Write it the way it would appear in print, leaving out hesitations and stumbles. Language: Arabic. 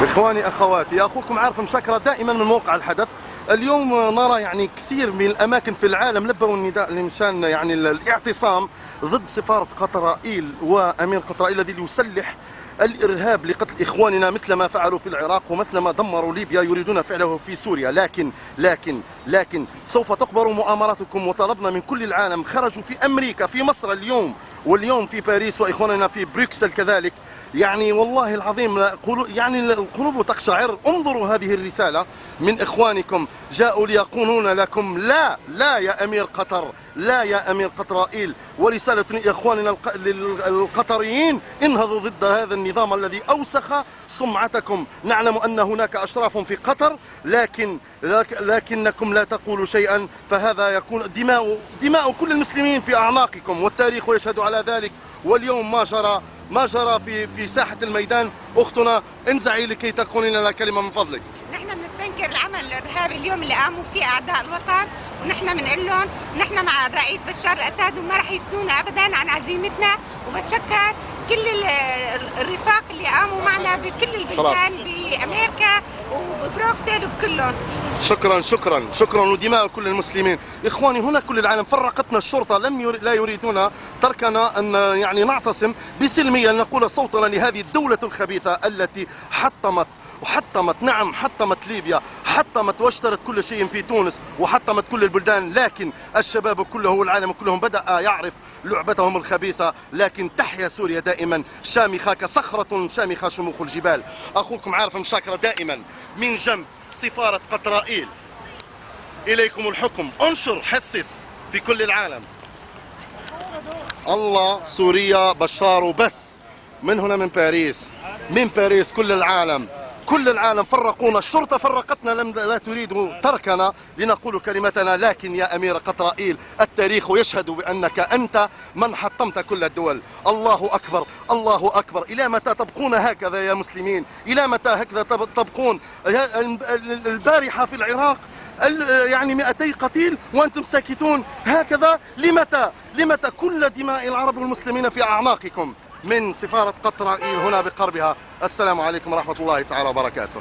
إخواني أخواتي، أخوكم عارف مشكرة دائما من موقع الحدث. اليوم نرى يعني كثير من الأماكن في العالم لبوا النداء لمشان يعني الاعتصام ضد سفارة قطرائيل وأمير قطرائيل الذي يسلح الإرهاب لقتل إخواننا مثل ما فعلوا في العراق ومثل ما دمروا ليبيا يريدون فعله في سوريا. لكن سوف تقبر مؤامراتكم، وطلبنا من كل العالم. خرجوا في أمريكا، في مصر اليوم، واليوم في باريس، وإخواننا في بروكسل كذلك. يعني والله العظيم يعني القلوب تقشعر. انظروا هذه الرسالة من إخوانكم، جاءوا ليقولون لكم لا يا أمير قطر، لا يا أمير قطرائيل. ورسالة إخواننا القطريين: انهضوا ضد هذا النظام الذي أوسخ سمعتكم. نعلم أن هناك أشراف في قطر، لكنكم لا تقولوا شيئا، فهذا يكون دماء كل المسلمين في أعناقكم، والتاريخ يشهد على ذلك. واليوم ما جرى في ساحة الميدان. أختنا انزعي لكي تقولين لنا كلمة من فضلك. نحن بنستنكر العمل الارهابي اليوم اللي قاموا فيه اعداء الوطن، ونحن بنقول لهم نحن مع الرئيس بشار الاسد وما رح يسنونا ابدا عن عزيمتنا. وبتشكر كل الرفاق اللي قاموا معنا بكل البلدان بامريكا وبروكسل وبكلهم. شكرا ودماء كل المسلمين. إخواني، هنا كل العالم فرقتنا الشرطة، لا يريدون تركنا أن يعني نعتصم بسلمية، نقول صوتنا لهذه الدولة الخبيثة التي حطمت ليبيا، حطمت واشترت كل شيء في تونس، وحطمت كل البلدان. لكن الشباب كله والعالم كلهم بدأ يعرف لعبتهم الخبيثة. لكن تحيا سوريا دائما شامخة كصخرة شامخة شموخ الجبال. أخوكم عارف مشاكرة دائما من جنب سفارة قطرائيل. إليكم الحكم، انشر، حسس في كل العالم. الله، سوريا بشار وبس. من هنا من باريس كل العالم فرقونا، الشرطة فرقتنا، لا تريد تركنا لنقول كلمتنا. لكن يا أمير قطرائيل، التاريخ يشهد بأنك أنت من حطمت كل الدول. الله أكبر، الله أكبر. إلى متى تبقون هكذا يا مسلمين؟ إلى متى هكذا تبقون؟ البارحة في العراق يعني 200 قتيل وأنتم ساكتون هكذا. لمتى كل دماء العرب والمسلمين في أعناقكم؟ من سفارة قطرائيل هنا بقربها. السلام عليكم ورحمة الله تعالى وبركاته.